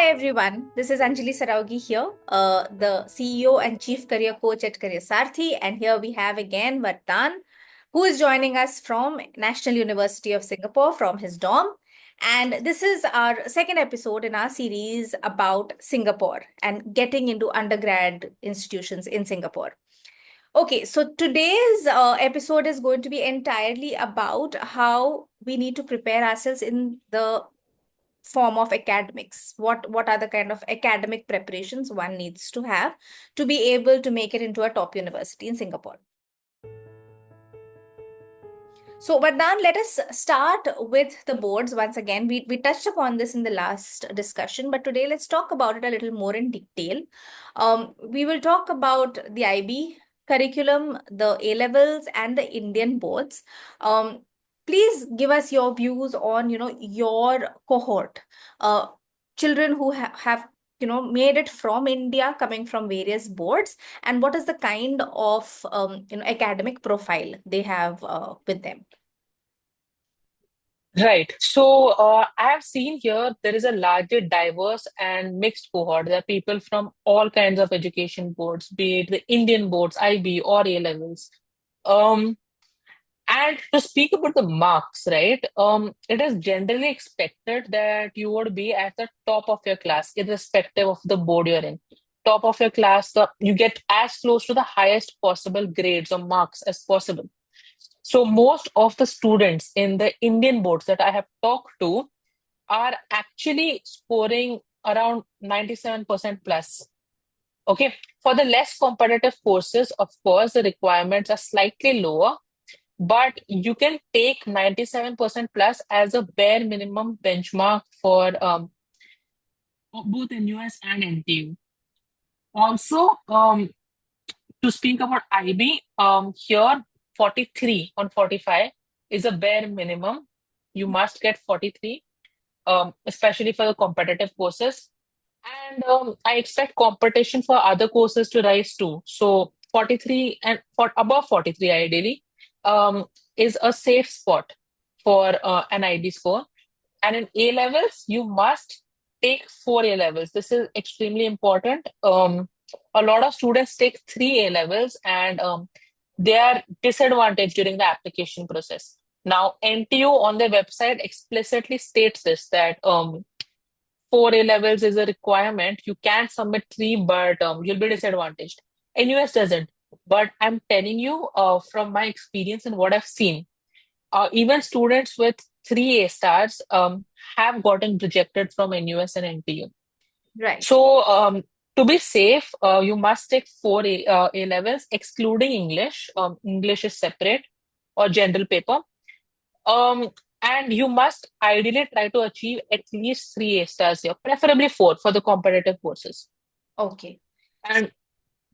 Hi everyone, this is Anjali Saraugi here, the CEO and Chief Career Coach at Career Sarthi, and here we have again Vardhan, who is joining us from National University of Singapore from his dorm. And this is our second episode in our series about Singapore and getting into undergrad institutions in Singapore. Okay, so today's episode is going to be entirely about how we need to prepare ourselves in the form of academics. What are the kind of academic preparations one needs to have to be able to make it into a top university in Singapore? So, Vardhan, let us start with the boards once again. We touched upon this in the last discussion, but today let's talk about it a little more in detail. We will talk about the IB curriculum, the A levels, and the Indian boards. Please give us your views on, your cohort, uh, children who have made it from India, coming from various boards, and what is the kind of academic profile they have with them. Right. So I have seen here there is a larger diverse and mixed cohort. There are people from all kinds of education boards, be it the Indian boards, IB or A levels. Um, and to speak about the marks, right? It is generally expected that you would be at the top of your class, irrespective of the board you're in. Top of your class, you get as close to the highest possible grades or marks as possible. So most of the students in the Indian boards that I have talked to are actually scoring around 97% plus. Okay. For the less competitive courses, of course, the requirements are slightly lower, but you can take 97% plus as a bare minimum benchmark for both NUS and NTU. Also, to speak about IB, here 43 on 45 is a bare minimum. You must get 43, especially for the competitive courses. And I expect competition for other courses to rise too. So 43 and for above 43 ideally is a safe spot for an IB score. And in A levels, you must take four A levels. This is extremely important. A lot of students take three A levels and they are disadvantaged during the application process. Now, NTU on their website explicitly states this that four A levels is a requirement. You can submit three, but you'll be disadvantaged. NUS doesn't. But I'm telling you from my experience and what I've seen, even students with three A stars have gotten rejected from NUS and NTU. Right. So, to be safe, you must take four A levels, excluding English. English is separate or general paper. Um, and you must ideally try to achieve at least three A stars here, preferably four for the competitive courses. Okay. So, And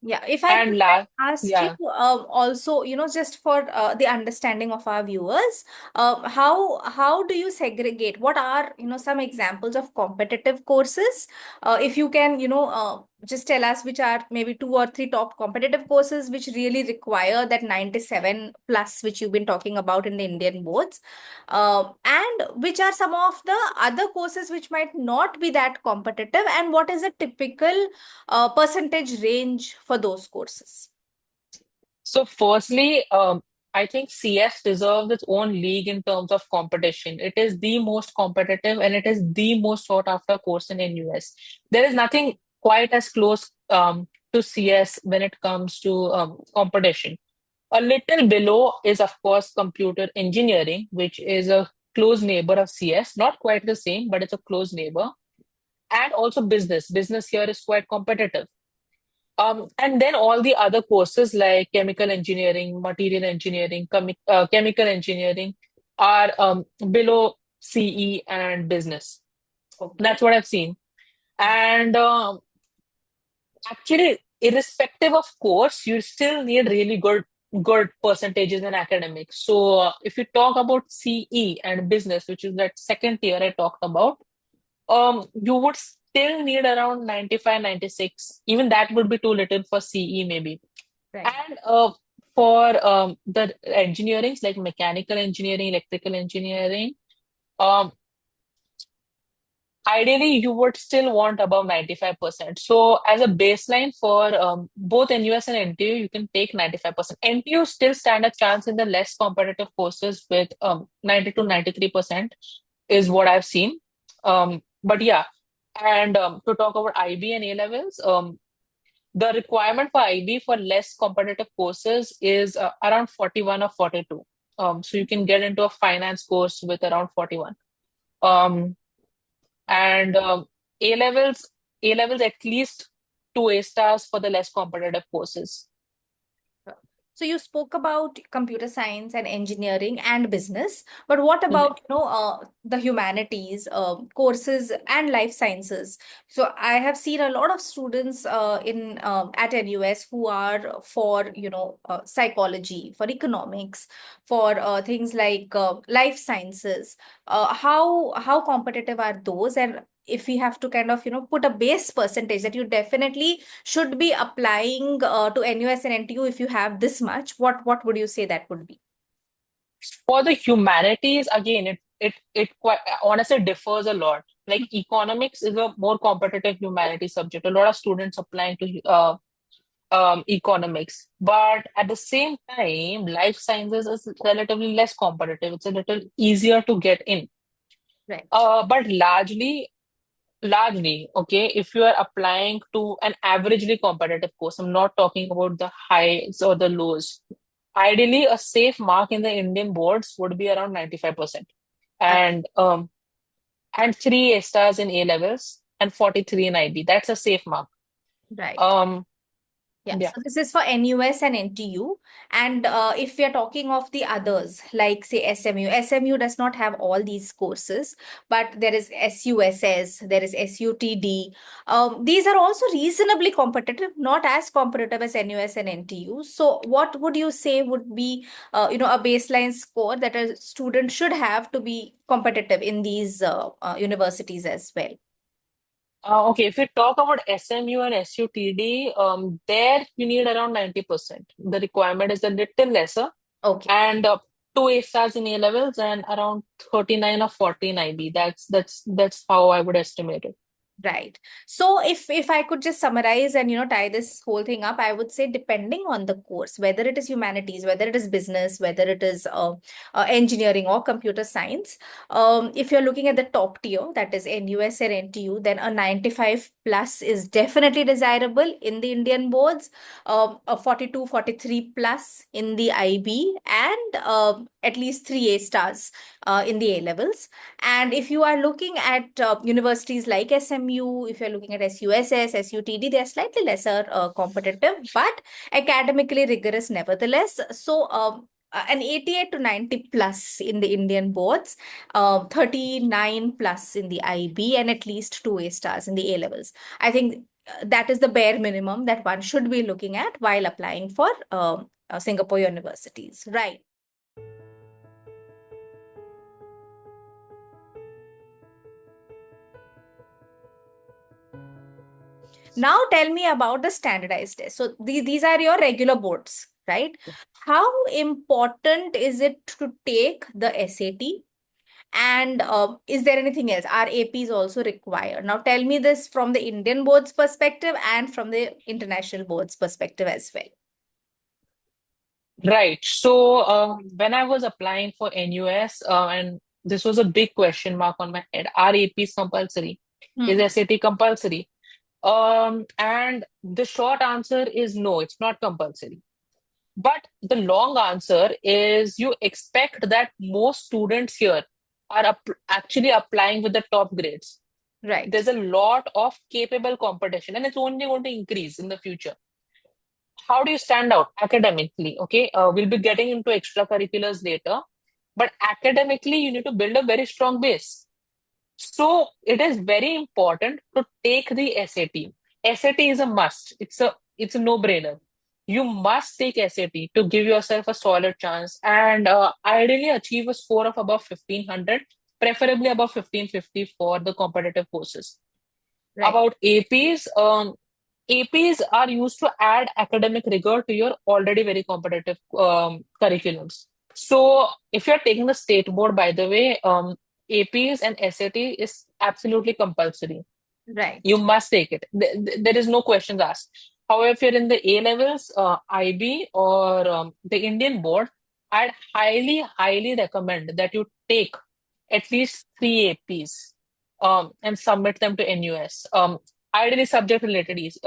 yeah, if I and could last, ask you yeah. also, just for the understanding of our viewers, how do you segregate? What are, some examples of competitive courses? If you can, just tell us which are maybe two or three top competitive courses which really require that 97 plus, which you've been talking about in the Indian boards, and which are some of the other courses which might not be that competitive, and what is a typical percentage range for those courses? So firstly, I think CS deserves its own league in terms of competition. It is the most competitive and it is the most sought after course in NUS. There is nothing quite as close to CS when it comes to competition. A little below is, of course, computer engineering, which is a close neighbor of CS. Not quite the same, but it's a close neighbor. And also business. Business here is quite competitive. And then all the other courses like chemical engineering, material engineering, chemical engineering are below CE and business. Okay. That's what I've seen. And actually, irrespective of course, you still need really good percentages in academics. So if you talk about CE and business, which is that second tier I talked about, you would still need around 95, 96. Even that would be too little for CE maybe. Right. And for the engineerings like mechanical engineering, electrical engineering, um, ideally you would still want above 95%. So as a baseline for both NUS and NTU, you can take 95%. NTU still stand a chance in the less competitive courses with 90 to 93% is what I've seen. But yeah, and to talk about IB and A levels, the requirement for IB for less competitive courses is around 41 or 42. So you can get into a finance course with around 41. Um, and A levels, A levels at least two A stars for the less competitive courses. So you spoke about computer science and engineering and business, but what Mhm. about the humanities courses and life sciences? So I have seen a lot of students in at NUS who are for psychology, for economics, for things like life sciences. How competitive are those? And if we have to kind of put a base percentage that you definitely should be applying to NUS and NTU if you have this much, what would you say that would be? For the humanities, again, it quite honestly differs a lot. Like economics is a more competitive humanity subject. A lot of students applying to economics, but at the same time, life sciences is relatively less competitive. It's a little easier to get in. Right. But largely, okay, if you are applying to an averagely competitive course, I'm not talking about the highs or the lows. Ideally, a safe mark in the Indian boards would be around 95%. Uh, And three A stars in A levels and 43 in IB. That's a safe mark. right. Um, Yeah, yeah. so this is for NUS and NTU. And if we are talking of the others, like say SMU does not have all these courses, but there is SUSS, there is SUTD. These are also reasonably competitive, not as competitive as NUS and NTU. So what would you say would be, a baseline score that a student should have to be competitive in these universities as well? Okay, if we talk about SMU and SUTD, there you need around 90%. The requirement is a little lesser, Okay. and two A stars in A levels and around 39 or 40 in IB. That's how I would estimate it. Right. So if I could just summarize and tie this whole thing up, I would say depending on the course, whether it is humanities, whether it is business, whether it is engineering or computer science, if you're looking at the top tier, that is NUS or NTU, then a 95 plus is definitely desirable in the Indian boards, a 42, 43 plus in the IB, and at least three A stars in the A levels. And if you are looking at universities like SMU, if you're looking at SUSS, SUTD, they're slightly lesser competitive, but academically rigorous nevertheless. So, an 88 to 90 plus in the Indian boards, 39 plus in the IB, and at least two A stars in the A levels. I think that is the bare minimum that one should be looking at while applying for Singapore universities. Right. Now tell me about the standardized test. So these are your regular boards, right? How important is it to take the SAT? And is there anything else? Are APs also required? Now tell me this from the Indian boards perspective and from the international boards perspective as well. Right. So when I was applying for NUS, and this was a big question mark on my head, are APs compulsory? Is Hmm. SAT compulsory? And the short answer is no, it's not compulsory. But the long answer is you expect that most students here are actually applying with the top grades. Right, There's a lot of capable competition, and it's only going to increase in the future. How do you stand out academically? Okay, we'll be getting into extracurriculars later, but academically, you need to build a very strong base. So it is very important to take the SAT. SAT is a must. It's a no-brainer. You must take SAT to give yourself a solid chance and ideally achieve a score of above 1500, preferably above 1550 for the competitive courses. right, About APs, APs are used to add academic rigor to your already very competitive curriculums. So if you're taking the state board, by the way, APs and SAT is absolutely compulsory. You Right. must take it. There is no questions asked. However, if you're in the A levels, IB or the Indian board, I'd highly, highly recommend that you take at least three APs and submit them to NUS. Ideally, subject related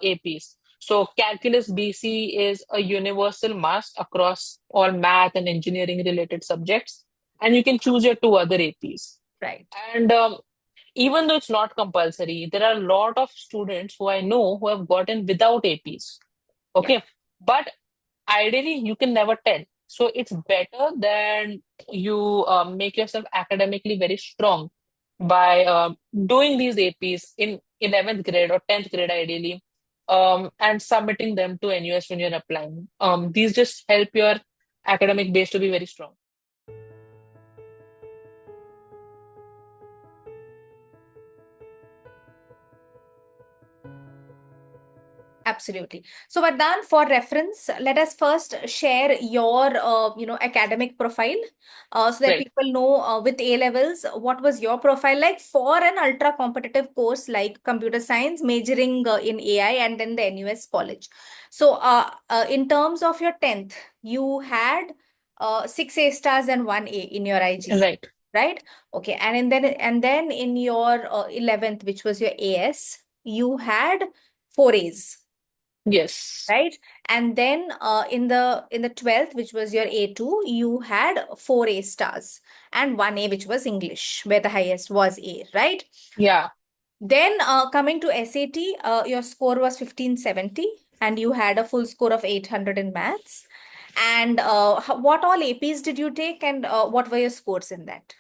APs. So, Calculus BC is a universal must across all math and engineering related subjects, and you can choose your two other APs. Right. And even though it's not compulsory, there are a lot of students who I know who have gotten without APs. Yeah. Okay. But ideally, you can never tell. So it's better than you make yourself academically very strong by doing these APs in 11th grade or 10th grade, ideally, and submitting them to NUS when you're applying. These just help your academic base to be very strong. Absolutely. So, Vardhan, for reference, let us first share your, academic profile, so that Right. people know with A levels what was your profile like for an ultra competitive course like computer science, majoring in AI, and then the NUS college. So, in terms of your 10th, you had six A stars and one A in your IGC, Right. right? Okay, and then in your 11th, which was your AS, you had four A's, Yes. right? And then in the 12th, which was your A2, you had four A stars and one A, which was English, where the highest was A, right? Yeah. Then coming to SAT, your score was 1570 and you had a full score of 800 in maths. And what all APs did you take, and what were your scores in that?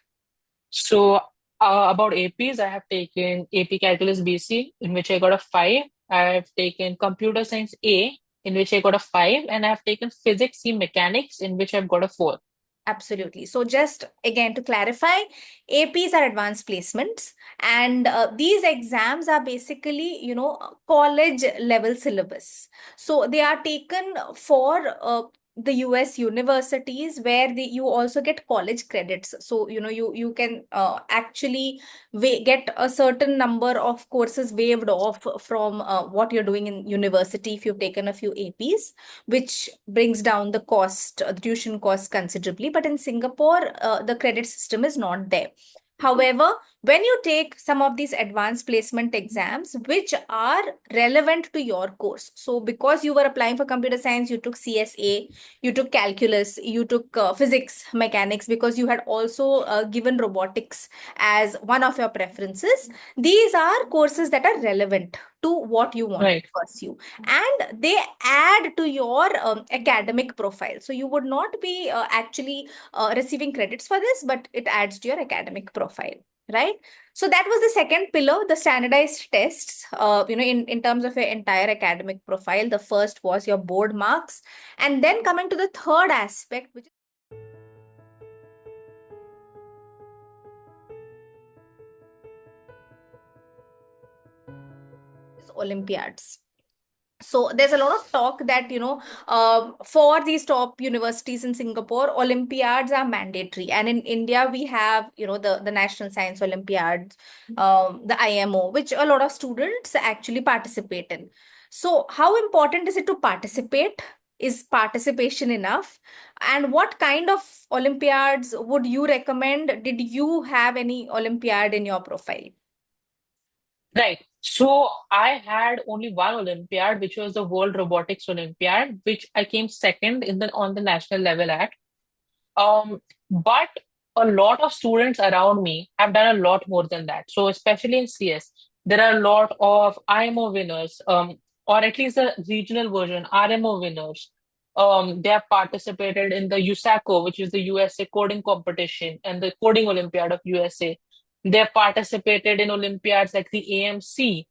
So, about APs, I have taken AP Calculus BC, in which I got a 5. I have taken Computer Science A, in which I got a 5. And I have taken Physics C Mechanics, in which I've got a 4. Absolutely. So just again to clarify, APs are advanced placements, and these exams are basically, college level syllabus. So they are taken for the US universities where you also get college credits. So, you can actually get a certain number of courses waived off from what you're doing in university if you've taken a few APs, which brings down the cost, the tuition cost considerably. But in Singapore, the credit system is not there. However, when you take some of these advanced placement exams, which are relevant to your course, so because you were applying for computer science, you took CSA, you took calculus, you took physics, mechanics, because you had also given robotics as one of your preferences. These are courses that are relevant to what you want to Right. pursue, and they add to your academic profile. So you would not be actually receiving credits for this, but it adds to your academic profile, right? So that was the second pillar, the standardized tests. In terms of your entire academic profile, the first was your board marks, and then coming to the third aspect, which is Olympiads. So there's a lot of talk that, for these top universities in Singapore, Olympiads are mandatory, and in India we have, the National Science Olympiad, the IMO, which a lot of students actually participate in. So how important is it to participate? Is participation enough? And what kind of Olympiads would you recommend? Did you have any Olympiad in your profile? Right. So, I had only one Olympiad, which was the World Robotics Olympiad, which I came second in the on the national level at. But a lot of students around me have done a lot more than that. So especially in CS, there are a lot of IMO winners, or at least the regional version, RMO winners. They have participated in the USACO, which is the USA coding competition, and the coding Olympiad of USA. They have participated in Olympiads like the AMC.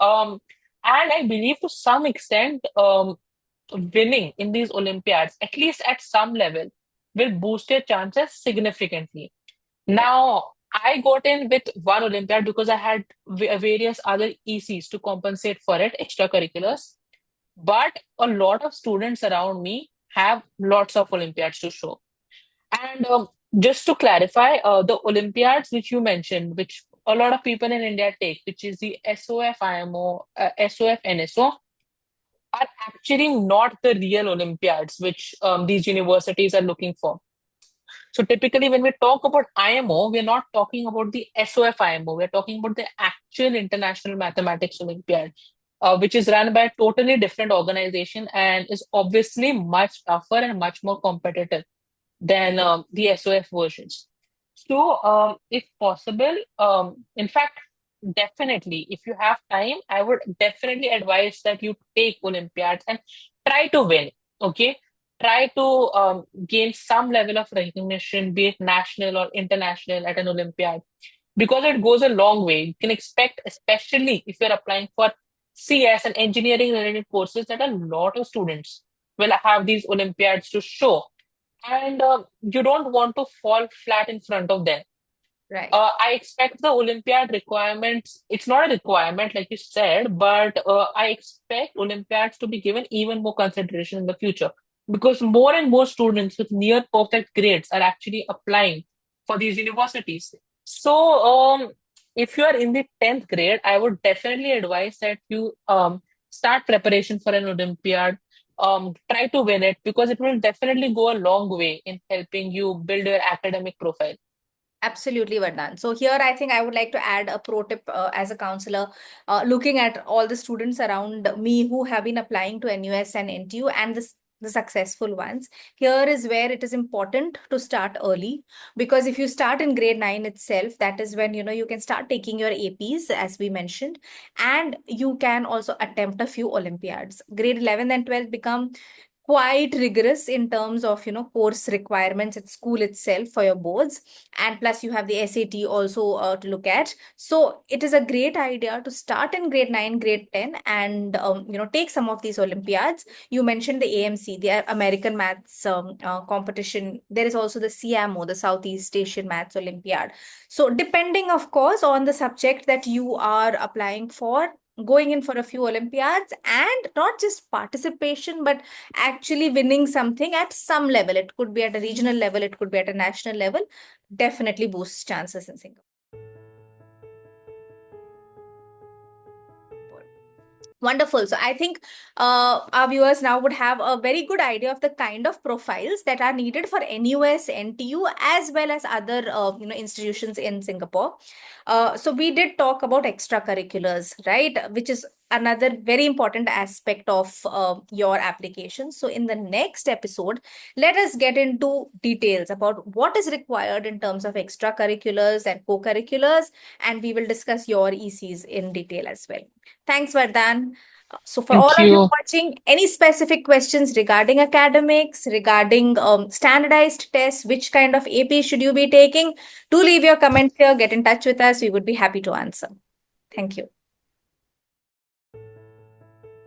Um, and I believe to some extent, winning in these Olympiads, at least at some level, will boost your chances significantly. Yeah. Now, I got in with one Olympiad because I had various other ECs to compensate for it, extracurriculars. But a lot of students around me have lots of Olympiads to show. And Just to clarify, the Olympiads which you mentioned, which a lot of people in India take, which is the SOF IMO, SOF NSO, are actually not the real Olympiads which these universities are looking for. So typically, when we talk about IMO, we're not talking about the SOF IMO. We're talking about the actual International Mathematics Olympiad, which is run by a totally different organization and is obviously much tougher and much more competitive than the SOF versions. So, if possible, in fact, definitely, if you have time, I would definitely advise that you take Olympiads and try to win. Okay, try to gain some level of recognition, be it national or international, at an Olympiad, because it goes a long way. You can expect, especially if you're applying for CS and engineering related courses, that a lot of students will have these Olympiads to show, and you don't want to fall flat in front of them. Right. I expect the Olympiad requirements, it's not a requirement like you said, but I expect Olympiads to be given even more consideration in the future, because more and more students with near perfect grades are actually applying for these universities. So, if you are in the 10th grade, I would definitely advise that you start preparation for an Olympiad. Try to win it, because it will definitely go a long way in helping you build your academic profile. Absolutely, Vardhan. So here, I think I would like to add a pro tip as a counselor, looking at all the students around me who have been applying to NUS and NTU and the successful ones. Here is where it is important to start early, because if you start in grade 9 itself, that is when you can start taking your APs, as we mentioned, and you can also attempt a few Olympiads. Grade 11 and 12 become quite rigorous in terms of course requirements at school itself for your boards, and plus you have the SAT also to look at. So it is a great idea to start in grade 9, grade 10, and take some of these Olympiads. You mentioned the AMC, the American Maths competition. There is also the CMO, the Southeast Asian Maths Olympiad. So depending, of course, on the subject that you are applying for, going in for a few Olympiads, and not just participation, but actually winning something at some level. It could be at a regional level, it could be at a national level, definitely boosts chances in Singapore. Wonderful. So I think our viewers now would have a very good idea of the kind of profiles that are needed for NUS, NTU, as well as other institutions in Singapore. So we did talk about extracurriculars, right? Which is another very important aspect of your application. So in the next episode, let us get into details about what is required in terms of extracurriculars and co-curriculars, and we will discuss your ECs in detail as well. Thanks, Vardhan. So, for all Thank of you you. watching, any specific questions regarding academics, regarding standardized tests, which kind of AP should you be taking, do leave your comments here, get in touch with us. We would be happy to answer. Thank you.